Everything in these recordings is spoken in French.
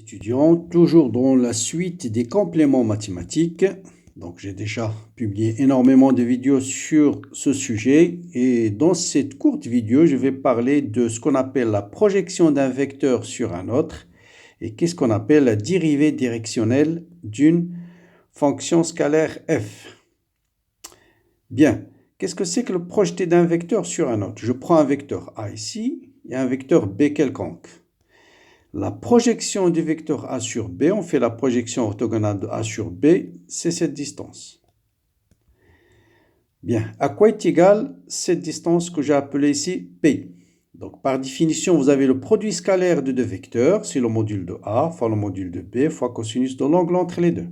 Étudiants, toujours dans la suite des compléments mathématiques. Donc, j'ai déjà publié énormément de vidéos sur ce sujet et dans cette courte vidéo, je vais parler de ce qu'on appelle la projection d'un vecteur sur un autre et qu'est-ce qu'on appelle la dérivée directionnelle d'une fonction scalaire f. Bien, qu'est-ce que c'est que le projeté d'un vecteur sur un autre? Je prends un vecteur A ici et un vecteur B quelconque. La projection du vecteur A sur B, on fait la projection orthogonale de A sur B, c'est cette distance. Bien, à quoi est égale cette distance que j'ai appelée ici P? Donc, par définition, vous avez le produit scalaire de deux vecteurs, c'est le module de A fois le module de B fois cosinus de l'angle entre les deux.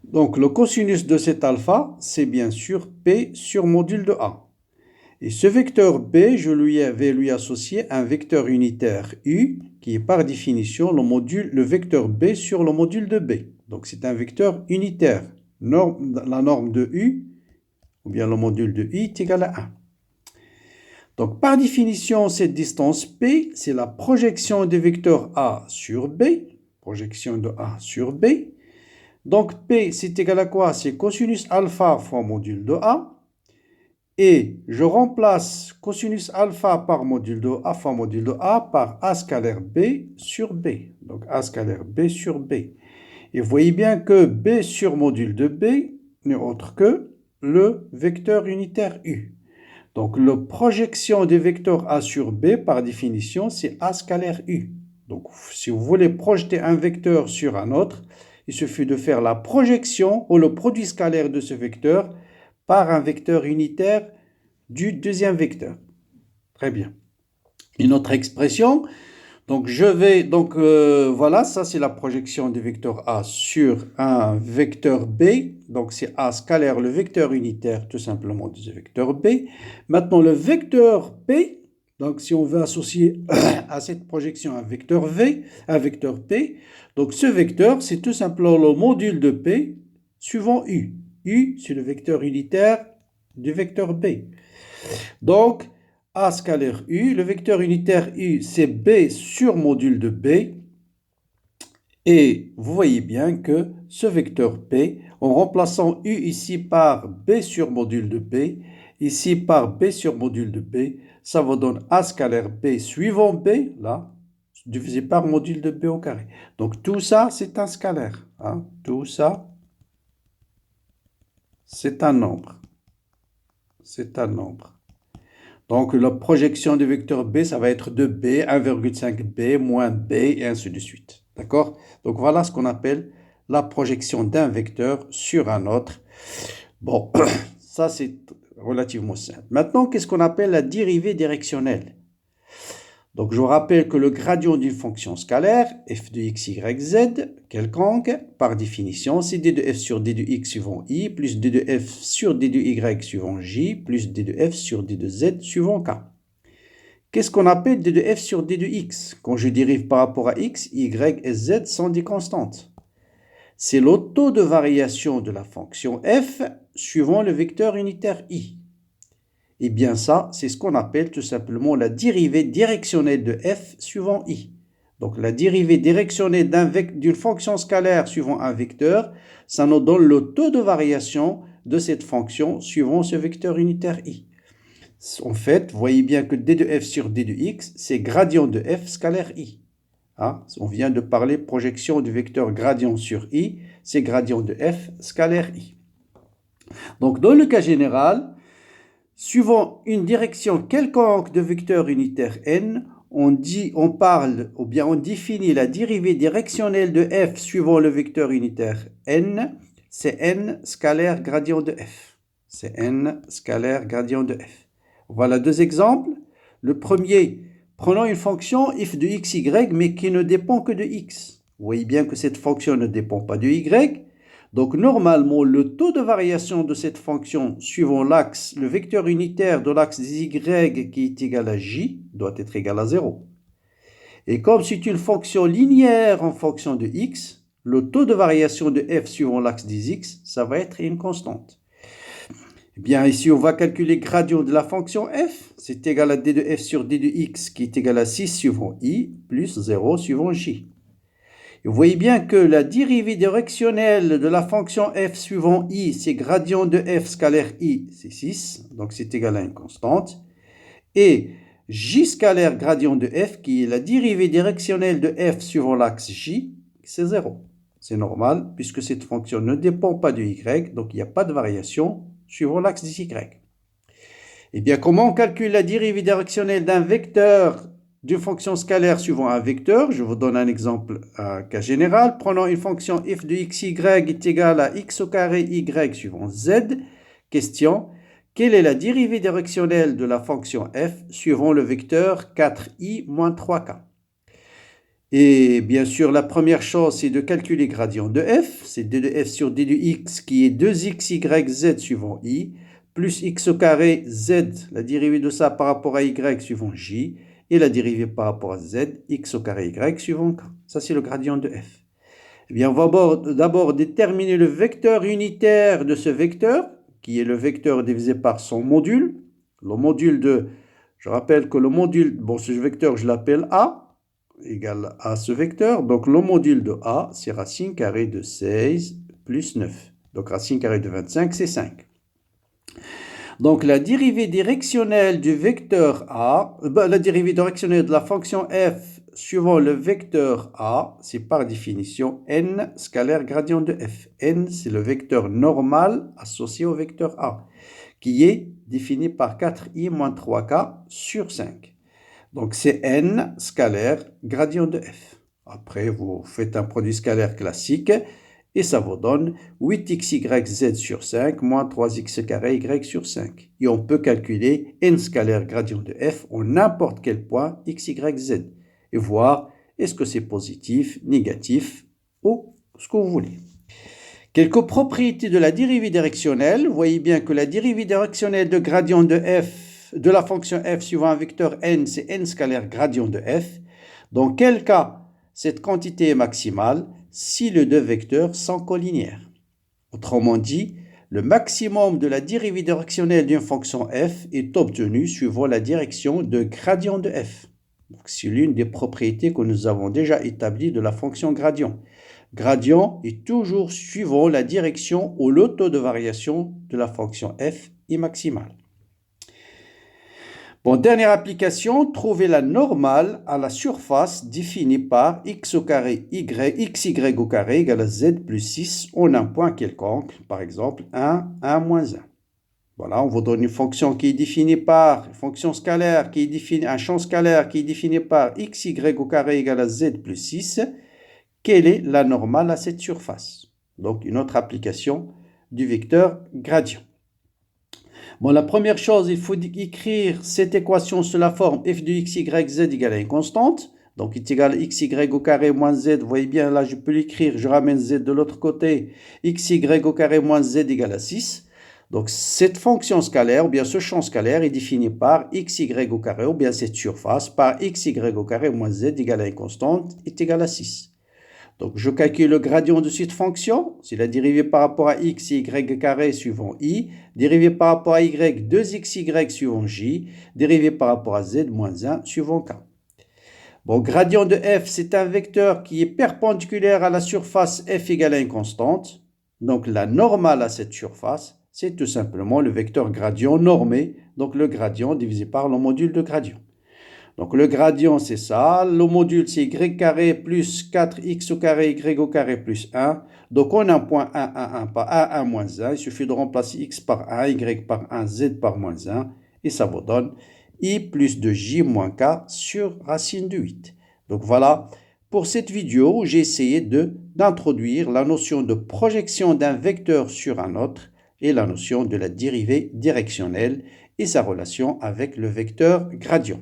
Donc, le cosinus de cet alpha, c'est bien sûr P sur module de A. Et ce vecteur B, je vais lui associer un vecteur unitaire U, qui est par définition le vecteur B sur le module de B. Donc c'est un vecteur unitaire. La norme de U, ou bien le module de U, est égal à 1. Donc par définition, cette distance P, c'est la projection des vecteurs A sur B, projection de A sur B. Donc P, c'est égal à quoi? C'est cosinus alpha fois module de A. Et je remplace cosinus alpha par module de A fois module de A par A scalaire B sur B. Donc A scalaire B sur B. Et vous voyez bien que B sur module de B n'est autre que le vecteur unitaire U. Donc la projection des vecteurs A sur B, par définition, c'est A scalaire U. Donc si vous voulez projeter un vecteur sur un autre, il suffit de faire la projection ou le produit scalaire de ce vecteur par un vecteur unitaire du deuxième vecteur. Très bien. Une autre expression. Donc, voilà, ça c'est la projection du vecteur A sur un vecteur B. Donc, c'est A scalaire, le vecteur unitaire tout simplement de ce vecteur B. Maintenant, le vecteur P, donc si on veut associer à cette projection un vecteur V, un vecteur P, donc ce vecteur, c'est tout simplement le module de P suivant U. U, c'est le vecteur unitaire du vecteur B. Donc, A scalaire U, le vecteur unitaire U, c'est B sur module de B. Et vous voyez bien que ce vecteur P, en remplaçant U ici par B sur module de B, ici par B sur module de B, ça vous donne A scalaire B suivant B, là, divisé par module de B au carré. Donc tout ça, c'est un scalaire. Hein? Tout ça, c'est un nombre. C'est un nombre. Donc, la projection du vecteur B, ça va être de B, 1,5B, moins B, et ainsi de suite. D'accord? Donc, voilà ce qu'on appelle la projection d'un vecteur sur un autre. Bon, ça, c'est relativement simple. Maintenant, qu'est-ce qu'on appelle la dérivée directionnelle? Donc, je vous rappelle que le gradient d'une fonction scalaire, f de x, y, z, quelconque, par définition, c'est d de f sur d de x suivant i, plus d de f sur d de y suivant j, plus d de f sur d de z suivant k. Qu'est-ce qu'on appelle d de f sur d de x? Quand je dérive par rapport à x, y et z sont des constantes. C'est le taux de variation de la fonction f suivant le vecteur unitaire i. Eh bien ça, c'est ce qu'on appelle tout simplement la dérivée directionnelle de f suivant i. Donc la dérivée directionnelle d'une fonction scalaire suivant un vecteur, ça nous donne le taux de variation de cette fonction suivant ce vecteur unitaire i. En fait, vous voyez bien que d de f sur d de x, c'est gradient de f scalaire i. Hein? On vient de parler projection du vecteur gradient sur i, c'est gradient de f scalaire i. Donc dans le cas général, suivant une direction quelconque de vecteur unitaire n, on définit la dérivée directionnelle de f suivant le vecteur unitaire n, c'est n scalaire gradient de f. C'est n scalaire gradient de f. Voilà deux exemples. Le premier, prenons une fonction f de x, y, mais qui ne dépend que de x. Vous voyez bien que cette fonction ne dépend pas de y. Donc, normalement, le taux de variation de cette fonction suivant l'axe, le vecteur unitaire de l'axe des y qui est égal à j, doit être égal à 0. Et comme c'est une fonction linéaire en fonction de x, le taux de variation de f suivant l'axe des x, ça va être une constante. Eh bien, ici, on va calculer le gradient de la fonction f. C'est égal à d de f sur d de x qui est égal à 6 suivant i plus 0 suivant j. Et vous voyez bien que la dérivée directionnelle de la fonction f suivant i, c'est gradient de f scalaire i, c'est 6, donc c'est égal à une constante. Et j scalaire gradient de f, qui est la dérivée directionnelle de f suivant l'axe j, c'est 0. C'est normal, puisque cette fonction ne dépend pas de y, donc il n'y a pas de variation suivant l'axe de y. Eh bien, comment on calcule la dérivée directionnelle d'un vecteur d'une fonction scalaire suivant un vecteur? Je vous donne un exemple, un cas général. Prenons une fonction f de xy est égale à x au carré y suivant z. Question, quelle est la dérivée directionnelle de la fonction f suivant le vecteur 4i moins 3k? Et bien sûr, la première chose, c'est de calculer gradient de f. C'est d de f sur d de x qui est 2xy z suivant i, plus x au carré z, la dérivée de ça par rapport à y suivant j, et la dérivée par rapport à z, x au carré y suivant k. Ça, c'est le gradient de f. Eh bien, on va d'abord déterminer le vecteur unitaire de ce vecteur, qui est le vecteur divisé par son module. Le module de, je rappelle que le module, bon, ce vecteur, je l'appelle a, égal à ce vecteur. Donc, le module de a, c'est racine carrée de 16 plus 9. Donc, racine carrée de 25, c'est 5. Donc, la dérivée directionnelle du vecteur a, la dérivée directionnelle de la fonction f suivant le vecteur a, c'est par définition n scalaire gradient de f. N, c'est le vecteur normal associé au vecteur a, qui est défini par 4i moins 3k sur 5. Donc, c'est n scalaire gradient de f. Après, vous faites un produit scalaire classique et ça vous donne 8xyz sur 5 moins 3x carré y sur 5. Et on peut calculer n scalaire gradient de f en n'importe quel point x, y, z et voir est-ce que c'est positif, négatif ou ce que vous voulez. Quelques propriétés de la dérivée directionnelle. Vous voyez bien que la dérivée directionnelle de gradient de f de la fonction f suivant un vecteur n, c'est n scalaire gradient de f. Dans quel cas cette quantité est maximale? Si les deux vecteurs sont collinéaires. Autrement dit, le maximum de la dérivée directionnelle d'une fonction f est obtenu suivant la direction de gradient de f. C'est l'une des propriétés que nous avons déjà établies de la fonction gradient. Gradient est toujours suivant la direction ou le taux de variation de la fonction f est maximal. Bon, dernière application, trouver la normale à la surface définie par x au carré y, xy au carré égale à z plus 6 en un point quelconque, par exemple 1, 1 moins 1. Voilà, on vous donne une fonction qui est définie par, une fonction scalaire qui est définie, un champ scalaire qui est défini par xy au carré égale à z plus 6. Quelle est la normale à cette surface? Donc, une autre application du vecteur gradient. Bon, la première chose, il faut écrire cette équation sous la forme f de x, y, z égale à une constante. Donc, il est égal à xy au carré moins z. Vous voyez bien, là, je peux l'écrire. Je ramène z de l'autre côté. Xy au carré moins z égale à 6. Donc, cette fonction scalaire, ou bien ce champ scalaire, est défini par xy au carré, ou bien cette surface, par xy au carré moins z égale à une constante, est égal à 6. Donc, je calcule le gradient de cette fonction. C'est la dérivée par rapport à x et y carré suivant i, dérivée par rapport à y, 2xy suivant j, dérivée par rapport à z moins 1 suivant k. Bon, gradient de f, c'est un vecteur qui est perpendiculaire à la surface f égale à une constante. Donc, la normale à cette surface, c'est tout simplement le vecteur gradient normé. Donc, le gradient divisé par le module de gradient. Donc, le gradient, c'est ça. Le module, c'est y carré plus 4x au carré, y au carré plus 1. Donc, on a un point 1, 1, 1 par 1, 1 moins 1. Il suffit de remplacer x par 1, y par 1, z par moins 1. Et ça vous donne i plus de j moins k sur racine de 8. Donc, voilà. Pour cette vidéo, j'ai essayé d'introduire la notion de projection d'un vecteur sur un autre et la notion de la dérivée directionnelle et sa relation avec le vecteur gradient.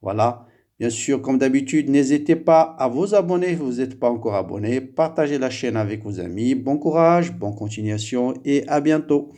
Voilà, bien sûr, comme d'habitude, n'hésitez pas à vous abonner si vous n'êtes pas encore abonné. Partagez la chaîne avec vos amis. Bon courage, bonne continuation et à bientôt.